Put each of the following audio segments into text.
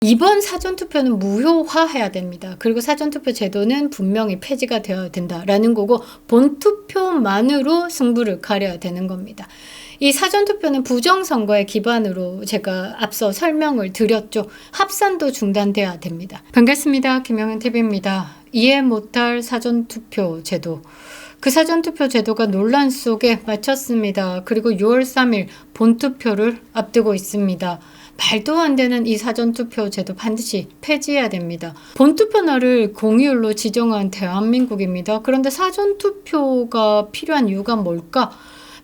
이번 사전투표는 무효화해야 됩니다. 그리고 사전투표 제도는 분명히 폐지가 되어야 된다라는 거고 본투표만으로 승부를 가려야 되는 겁니다. 이 사전투표는 부정선거의 기반으로 제가 앞서 설명을 드렸죠. 합산도 중단돼야 됩니다. 반갑습니다. 김영현TV입니다. 이해 못할 사전투표 제도. 그 사전투표 제도가 논란 속에 마쳤습니다. 그리고 6월 3일 본투표를 앞두고 있습니다. 말도 안 되는 이 사전투표 제도 반드시 폐지해야 됩니다. 본투표 날을 공휴일로 지정한 대한민국입니다. 그런데 사전투표가 필요한 이유가 뭘까?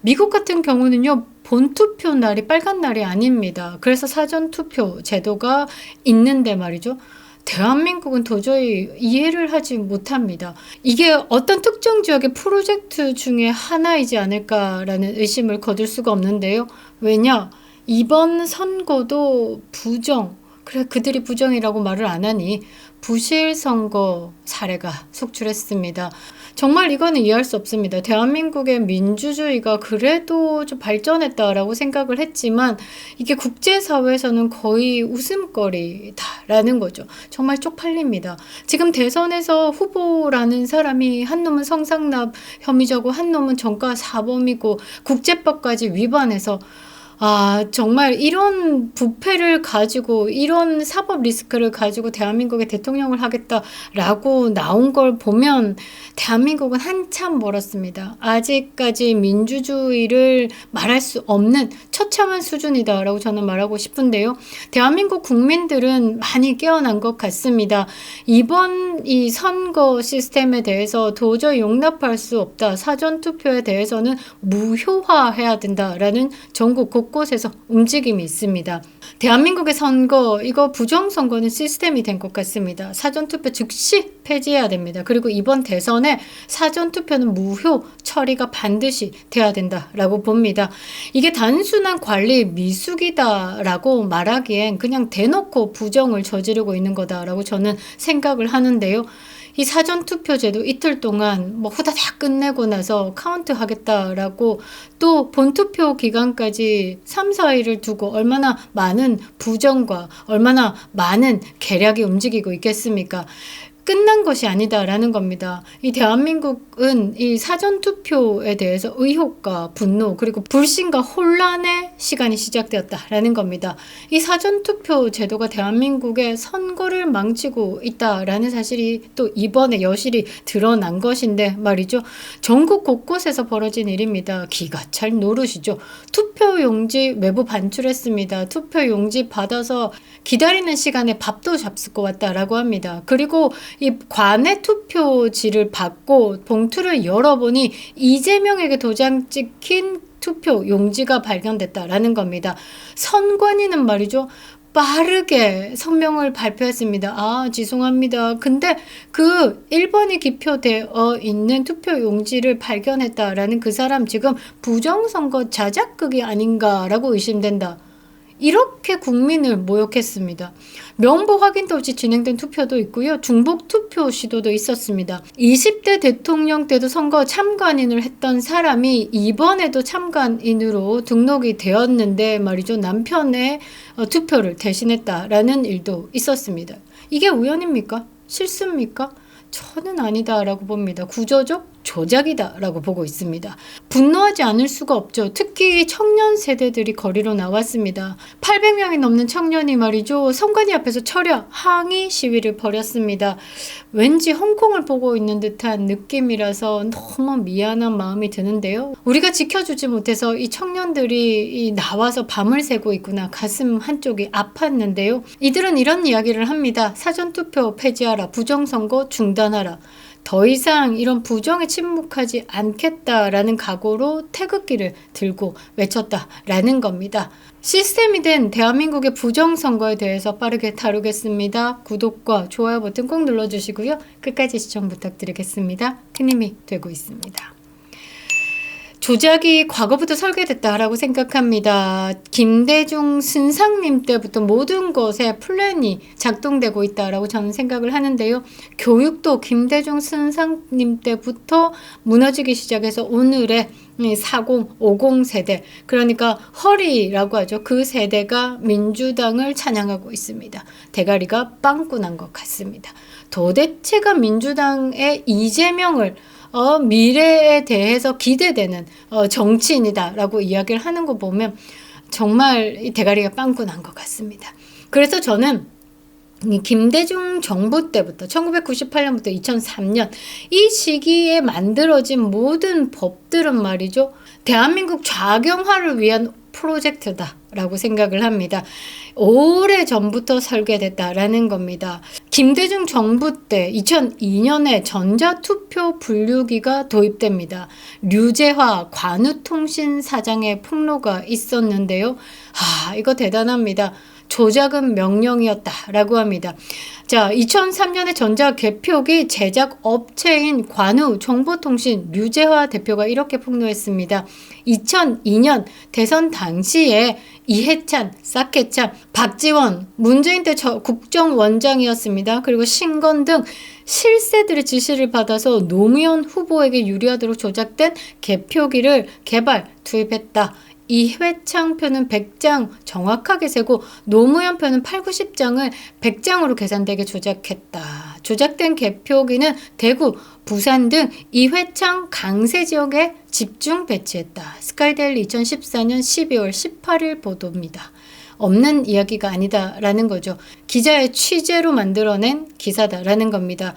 미국 같은 경우는요, 본투표 날이 빨간 날이 아닙니다. 그래서 사전투표 제도가 있는데 말이죠. 대한민국은 도저히 이해를 하지 못합니다. 이게 어떤 특정 지역의 프로젝트 중에 하나이지 않을까라는 의심을 거둘 수가 없는데요. 왜냐? 이번 선거도 부정, 그래 그들이 부정이라고 말을 안 하니 부실 선거 사례가 속출했습니다. 정말 이거는 이해할 수 없습니다. 대한민국의 민주주의가 그래도 좀 발전했다라고 생각을 했지만 이게 국제사회에서는 거의 웃음거리다라는 거죠. 정말 쪽팔립니다. 지금 대선에서 후보라는 사람이 한 놈은 성상납 혐의자고 한 놈은 정가 사범이고 국제법까지 위반해서 정말 이런 부패를 가지고 이런 사법 리스크를 가지고 대한민국의 대통령을 하겠다라고 나온 걸 보면 대한민국은 한참 멀었습니다. 아직까지 민주주의를 말할 수 없는 처참한 수준이다라고 저는 말하고 싶은데요. 대한민국 국민들은 많이 깨어난 것 같습니다. 이번 이 선거 시스템에 대해서 도저히 용납할 수 없다. 사전투표에 대해서는 무효화해야 된다라는 전국 곳곳에서 움직임이 있습니다. 대한민국의 선거, 이거 부정선거는 시스템이 된 것 같습니다. 사전투표 즉시 폐지해야 됩니다. 그리고 이번 대선에 사전투표는 무효 처리가 반드시 돼야 된다라고 봅니다. 이게 단순한 관리 미숙이다라고 말하기엔 그냥 대놓고 부정을 저지르고 있는 거다라고 저는 생각을 하는데요. 이 사전투표제도 이틀 동안 후다닥 끝내고 나서 카운트 하겠다라고 또 본투표 기간까지 3, 4일을 두고 얼마나 많은 부정과 얼마나 많은 계략이 움직이고 있겠습니까? 끝난 것이 아니다라는 겁니다. 이 대한민국은 이 사전투표에 대해서 의혹과 분노 그리고 불신과 혼란의 시간이 시작되었다라는 겁니다. 이 사전투표 제도가 대한민국의 선거를 망치고 있다라는 사실이 또 이번에 여실히 드러난 것인데 말이죠. 전국 곳곳에서 벌어진 일입니다. 기가 찰 노릇이죠. 투표용지 외부 반출했습니다. 투표용지 받아서 기다리는 시간에 밥도 잡수고 왔다라고 합니다. 그리고 이 관외 투표지를 받고 봉투를 열어보니 이재명에게 도장 찍힌 투표 용지가 발견됐다라는 겁니다. 선관위는 말이죠. 빠르게 성명을 발표했습니다. 죄송합니다. 근데 그 1번이 기표되어 있는 투표 용지를 발견했다라는 그 사람 지금 부정선거 자작극이 아닌가라고 의심된다. 이렇게 국민을 모욕했습니다. 명부 확인도 없이 진행된 투표도 있고요. 중복 투표 시도도 있었습니다. 20대 대통령 때도 선거 참관인을 했던 사람이 이번에도 참관인으로 등록이 되었는데 말이죠. 남편의 투표를 대신했다라는 일도 있었습니다. 이게 우연입니까? 실수입니까? 저는 아니다라고 봅니다. 구조적 조작이다라고 보고 있습니다. 분노하지 않을 수가 없죠. 특히 청년 세대들이 거리로 나왔습니다. 800명이 넘는 청년이 말이죠. 선관위 앞에서 철야 항의 시위를 벌였습니다. 왠지 홍콩을 보고 있는 듯한 느낌이라서 너무 미안한 마음이 드는데요. 우리가 지켜주지 못해서 이 청년들이 나와서 밤을 새고 있구나. 가슴 한쪽이 아팠는데요. 이들은 이런 이야기를 합니다. 사전투표 폐지하라. 부정선거 중단하라. 더 이상 이런 부정에 침묵하지 않겠다라는 각오로 태극기를 들고 외쳤다라는 겁니다. 시스템이 된 대한민국의 부정선거에 대해서 빠르게 다루겠습니다. 구독과 좋아요 버튼 꼭 눌러주시고요. 끝까지 시청 부탁드리겠습니다. 큰 힘이 되고 있습니다. 조작이 과거부터 설계됐다라고 생각합니다. 김대중 신상님 때부터 모든 것에 플랜이 작동되고 있다라고 저는 생각을 하는데요. 교육도 김대중 신상님 때부터 무너지기 시작해서 오늘의 40, 50 세대, 그러니까 허리라고 하죠. 그 세대가 민주당을 찬양하고 있습니다. 대가리가 빵꾸 난 것 같습니다. 도대체가 민주당의 이재명을 미래에 대해서 기대되는 정치인이다라고 이야기를 하는 거 보면 정말 이 대가리가 빵꾸 난 것 같습니다. 그래서 저는 이 김대중 정부 때부터 1998년부터 2003년 이 시기에 만들어진 모든 법들은 말이죠, 대한민국 좌경화를 위한 프로젝트다라고 생각을 합니다. 오래전부터 설계됐다라는 겁니다. 김대중 정부 때 2002년에 전자투표 분류기가 도입됩니다. 류재화 관우통신사장의 폭로가 있었는데요. 이거 대단합니다. 조작은 명령이었다라고 합니다. 자, 2003년에 전자개표기 제작 업체인 관우정보통신 류재화 대표가 이렇게 폭로했습니다. 2002년 대선 당시에 이해찬, 싹해찬, 박지원, 문재인 때 국정원장이었습니다. 그리고 신건 등 실세들의 지시를 받아서 노무현 후보에게 유리하도록 조작된 개표기를 개발, 투입했다. 이회창 표는 100장 정확하게 세고 노무현 표는 8, 90장을 100장으로 계산되게 조작했다. 조작된 개표기는 대구, 부산 등 이회창 강세 지역에 집중 배치했다. 스카이데일리 2014년 12월 18일 보도입니다. 없는 이야기가 아니다라는 거죠. 기자의 취재로 만들어낸 기사다라는 겁니다.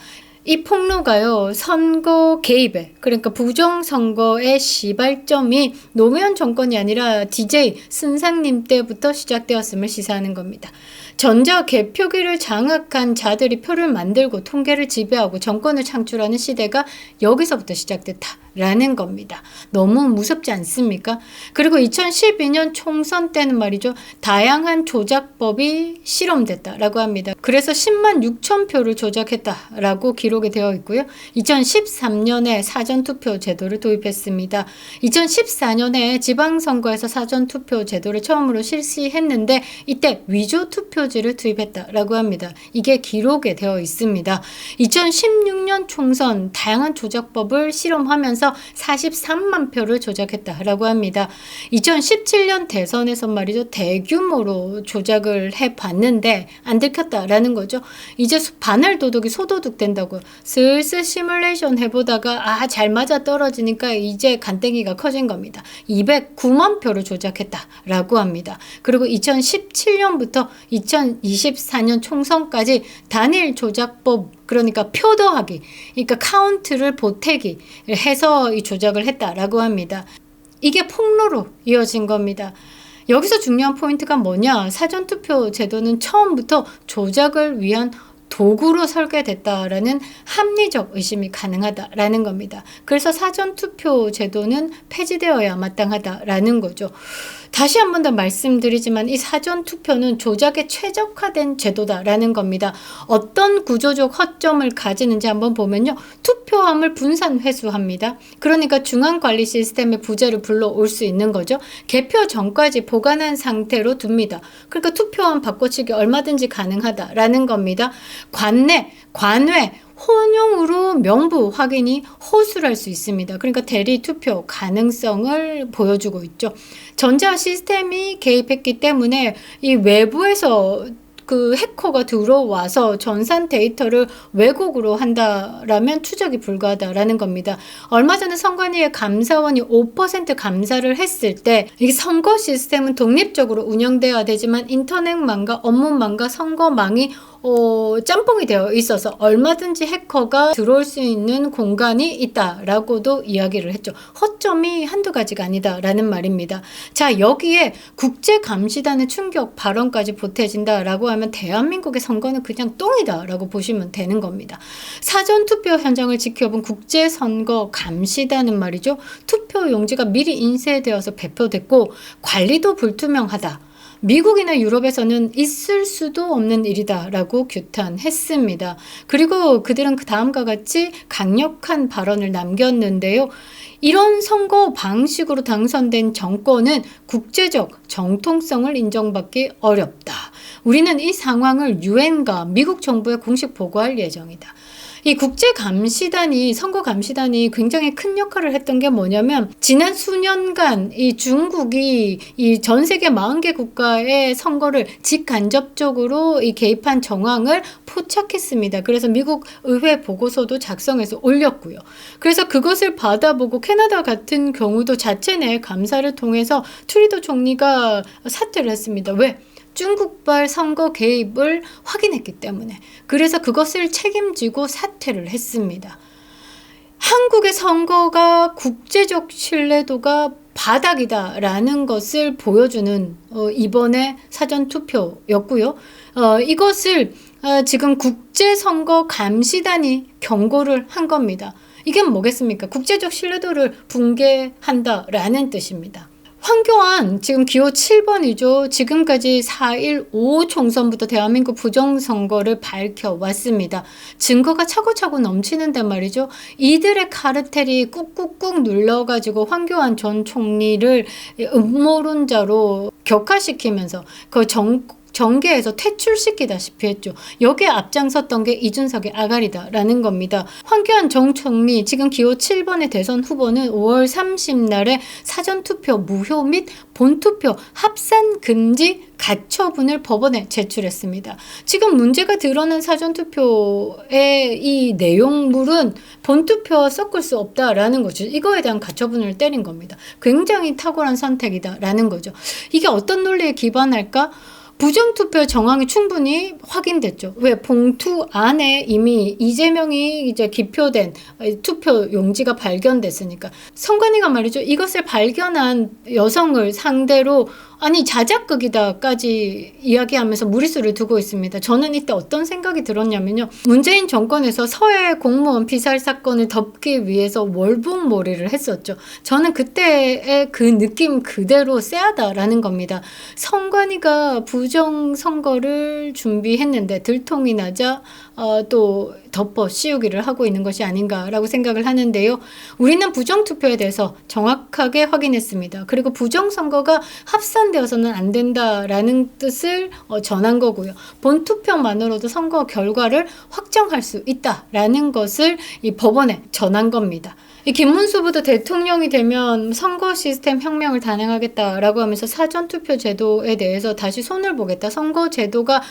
이 폭로가요, 선거 개입에, 그러니까 부정선거의 시발점이 노무현 정권이 아니라 DJ 순상님 때부터 시작되었음을 시사하는 겁니다. 전자개표기를 장악한 자들이 표를 만들고 통계를 지배하고 정권을 창출하는 시대가 여기서부터 시작됐다라는 겁니다. 너무 무섭지 않습니까? 그리고 2012년 총선 때는 말이죠, 다양한 조작법이 실험됐다라고 합니다. 그래서 10만 6천 표를 조작했다라고 기록이 되어 있고요. 2013년에 사전투표 제도를 도입했습니다. 2014년에 지방선거에서 사전투표 제도를 처음으로 실시했는데 이때 위조투표지를 투입했다라고 합니다. 이게 기록에 되어 있습니다. 2016년 총선 다양한 조작법을 실험하면서 43만 표를 조작했다라고 합니다. 2017년 대선에서 말이죠, 대규모로 조작을 해봤는데 안 들켰다라는 거죠. 이제 반할 도둑이 소도둑 된다고 슬슬 시뮬레이션 해보다가 잘 맞아 떨어지니까 이제 간땡이가 커진 겁니다. 209만 표를 조작했다라고 합니다. 그리고 2017년부터 2024년 총선까지 단일 조작법, 그러니까 표 더하기, 그러니까 카운트를 보태기 해서 이 조작을 했다라고 합니다. 이게 폭로로 이어진 겁니다. 여기서 중요한 포인트가 뭐냐? 사전투표 제도는 처음부터 조작을 위한 도구로 설계됐다라는 합리적 의심이 가능하다라는 겁니다. 그래서 사전투표 제도는 폐지되어야 마땅하다라는 거죠. 다시 한 번 더 말씀드리지만 이 사전투표는 조작에 최적화된 제도다라는 겁니다. 어떤 구조적 허점을 가지는지 한번 보면요. 투표함을 분산 회수합니다. 그러니까 중앙관리 시스템의 부재를 불러올 수 있는 거죠. 개표 전까지 보관한 상태로 둡니다. 그러니까 투표함 바꿔치기 얼마든지 가능하다라는 겁니다. 관내, 관외, 혼용으로 명부 확인이 호술할 수 있습니다. 그러니까 대리 투표 가능성을 보여주고 있죠. 전자 시스템이 개입했기 때문에 이 외부에서 그 해커가 들어와서 전산 데이터를 왜곡으로 한다라면 추적이 불가하다라는 겁니다. 얼마 전에 선관위의 감사원이 5% 감사를 했을 때 이 선거 시스템은 독립적으로 운영되어야 되지만 인터넷망과 업무망과 선거망이 짬뽕이 되어 있어서 얼마든지 해커가 들어올 수 있는 공간이 있다라고도 이야기를 했죠. 허점이 한두 가지가 아니다라는 말입니다. 자, 여기에 국제감시단의 충격 발언까지 보태진다라고 하면 대한민국의 선거는 그냥 똥이다라고 보시면 되는 겁니다. 사전투표 현장을 지켜본 국제선거감시단은 말이죠. 투표 용지가 미리 인쇄되어서 배포됐고 관리도 불투명하다. 미국이나 유럽에서는 있을 수도 없는 일이다라고 규탄했습니다. 그리고 그들은 그 다음과 같이 강력한 발언을 남겼는데요. 이런 선거 방식으로 당선된 정권은 국제적 정통성을 인정받기 어렵다. 우리는 이 상황을 유엔과 미국 정부에 공식 보고할 예정이다. 이 국제감시단이, 선거감시단이 굉장히 큰 역할을 했던 게 뭐냐면, 지난 수년간 이 중국이 이 전 세계 40개 국가의 선거를 직간접적으로 이 개입한 정황을 포착했습니다. 그래서 미국 의회 보고서도 작성해서 올렸고요. 그래서 그것을 받아보고 캐나다 같은 경우도 자체 내 감사를 통해서 트루도 총리가 사퇴를 했습니다. 왜? 중국발 선거 개입을 확인했기 때문에. 그래서 그것을 책임지고 사퇴를 했습니다. 한국의 선거가 국제적 신뢰도가 바닥이다라는 것을 보여주는 이번에 사전투표였고요. 이것을 지금 국제선거감시단이 경고를 한 겁니다. 이게 뭐겠습니까? 국제적 신뢰도를 붕괴한다라는 뜻입니다. 황교안 지금 기호 7번이죠. 지금까지 4.15 총선부터 대한민국 부정선거를 밝혀왔습니다. 증거가 차고차고 넘치는데 말이죠. 이들의 카르텔이 꾹꾹꾹 눌러가지고 황교안 전 총리를 음모론자로 격화시키면서 그 정계에서 퇴출시키다시피 했죠. 여기에 앞장섰던 게 이준석의 아가리다라는 겁니다. 황교안 전 총리 지금 기호 7번의 대선 후보는 5월 30날에 사전투표 무효 및 본투표 합산 금지 가처분을 법원에 제출했습니다. 지금 문제가 드러난 사전투표의 이 내용물은 본투표와 섞을 수 없다라는 거죠. 이거에 대한 가처분을 때린 겁니다. 굉장히 탁월한 선택이다라는 거죠. 이게 어떤 논리에 기반할까? 부정투표 정황이 충분히 확인됐죠. 왜? 봉투 안에 이미 이재명이 이제 기표된 투표 용지가 발견됐으니까. 선관위가 말이죠. 이것을 발견한 여성을 상대로 아니 자작극이다까지 이야기하면서 무리수를 두고 있습니다. 저는 이때 어떤 생각이 들었냐면요. 문재인 정권에서 서해 공무원 피살 사건을 덮기 위해서 월북몰이를 했었죠. 저는 그때의 그 느낌 그대로 쎄하다라는 겁니다. 선관위가 부정선거를 준비했는데 들통이 나자 또 덮어 씌우기를 하고 있는 것이 아닌가라고 생각을 하는데요. 우리는 부정투표에 대해서 정확하게 확인했습니다. 그리고 부정선거가 합산되어서는 안 된다라는 뜻을 전한 거고요. 본투표만으로도 선거 결과를 확정할 수 있다라는 것을 이 법원에 전한 겁니다. 이 김문수 후보도 대통령이 되면 선거 시스템 혁명을 단행하겠다라고 하면서 사전투표 제도에 대해서 다시 손을 보겠다. 선거 제도가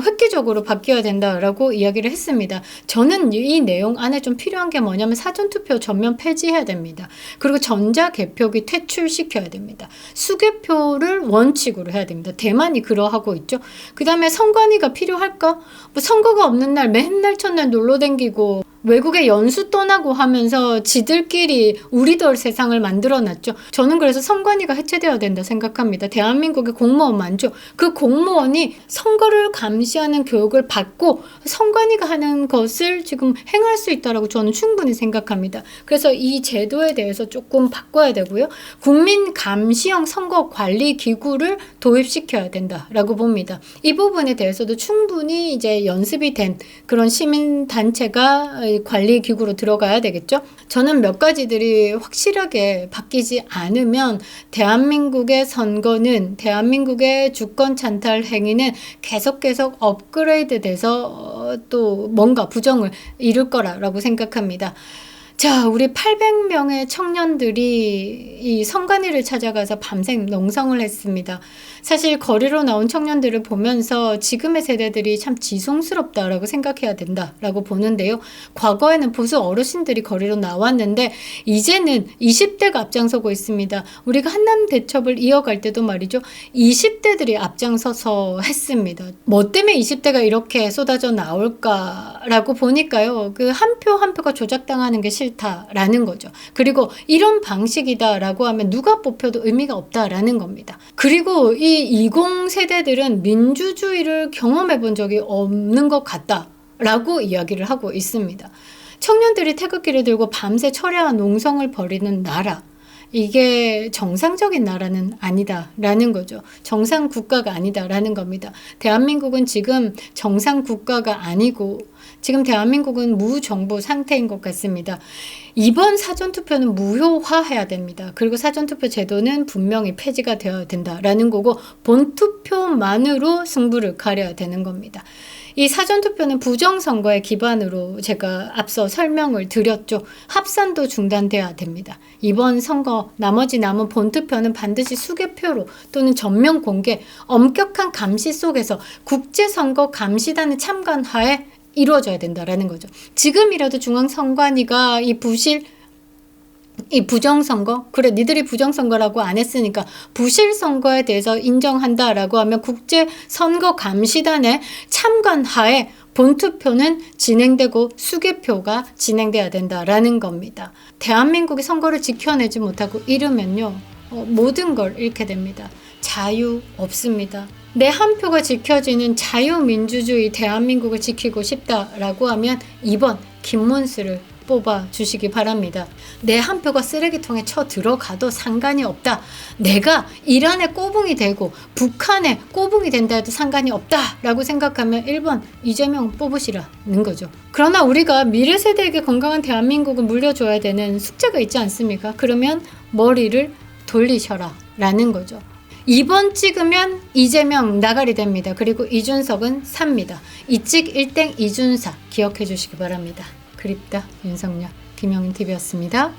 획기적으로 바뀌어야 된다라고 이야기를 했습니다. 저는 이 내용 안에 좀 필요한 게 뭐냐면 사전투표 전면 폐지해야 됩니다. 그리고 전자개표기 퇴출시켜야 됩니다. 수개표를 원칙으로 해야 됩니다. 대만이 그러하고 있죠. 그 다음에 선관위가 필요할까? 뭐 선거가 없는 날 맨날 첫날 놀러 댕기고 외국에 연수 떠나고 하면서 지들끼리 우리들 세상을 만들어놨죠. 저는 그래서 선관위가 해체되어야 된다 생각합니다. 대한민국의 공무원 많죠. 그 공무원이 선거를 감시하는 교육을 받고 선관위가 하는 것을 지금 행할 수 있다라고 저는 충분히 생각합니다. 그래서 이 제도에 대해서 조금 바꿔야 되고요. 국민감시형 선거관리기구를 도입시켜야 된다라고 봅니다. 이 부분에 대해서도 충분히 이제 연습이 된 그런 시민단체가 관리기구로 들어가야 되겠죠. 저는 몇 가지들이 확실하게 바뀌지 않으면 대한민국의 선거는, 대한민국의 주권 찬탈 행위는 계속 업그레이드 돼서 또 뭔가 부정을 이룰 거라고 생각합니다. 자, 우리 800명의 청년들이 이 선관위를 찾아가서 밤샘 농성을 했습니다. 사실 거리로 나온 청년들을 보면서 지금의 세대들이 참 지송스럽다라고 생각해야 된다라고 보는데요. 과거에는 보수 어르신들이 거리로 나왔는데 이제는 20대가 앞장서고 있습니다. 우리가 한남 대첩을 이어갈 때도 말이죠. 20대들이 앞장서서 했습니다. 뭐 때문에 20대가 이렇게 쏟아져 나올까라고 보니까요. 그 한 표 한 표가 조작당하는 게 싫다라는 거죠. 그리고 이런 방식이다라고 하면 누가 뽑혀도 의미가 없다라는 겁니다. 그리고 이 20 세대들은 민주주의를 경험해 본 적이 없는 것 같다라고 이야기를 하고 있습니다. 청년들이 태극기를 들고 밤새 철야한 농성을 벌이는 나라. 이게 정상적인 나라는 아니다라는 거죠. 정상 국가가 아니다라는 겁니다. 대한민국은 지금 정상 국가가 아니고 지금 대한민국은 무정부 상태인 것 같습니다. 이번 사전투표는 무효화해야 됩니다. 그리고 사전투표 제도는 분명히 폐지가 되어야 된다라는 거고 본투표만으로 승부를 가려야 되는 겁니다. 이 사전투표는 부정선거의 기반으로 제가 앞서 설명을 드렸죠. 합산도 중단돼야 됩니다. 이번 선거 나머지 남은 본투표는 반드시 수개표로 또는 전면 공개, 엄격한 감시 속에서 국제선거감시단의 참관하에 이루어져야 된다라는 거죠. 지금이라도 중앙선관위가 이 부정선거? 그래, 니들이 부정선거라고 안 했으니까 부실선거에 대해서 인정한다라고 하면 국제선거감시단의 참관하에 본투표는 진행되고 수개표가 진행돼야 된다라는 겁니다. 대한민국이 선거를 지켜내지 못하고 이르면요, 모든 걸 잃게 됩니다. 자유 없습니다. 내 한 표가 지켜지는 자유민주주의 대한민국을 지키고 싶다라고 하면 2번 김문수를 뽑아 주시기 바랍니다. 내 한 표가 쓰레기통에 쳐 들어가도 상관이 없다. 내가 이란에 꼬붕이 되고 북한에 꼬붕이 된다 해도 상관이 없다라고 생각하면 1번 이재명 뽑으시라는 거죠. 그러나 우리가 미래 세대에게 건강한 대한민국을 물려줘야 되는 숙제가 있지 않습니까? 그러면 머리를 돌리셔라 라는 거죠. 2번 찍으면 이재명 나가리 됩니다. 그리고 이준석은 삽니다. 이찍 1땡 이준사 기억해 주시기 바랍니다. 그립다 윤석열, 김영인TV였습니다.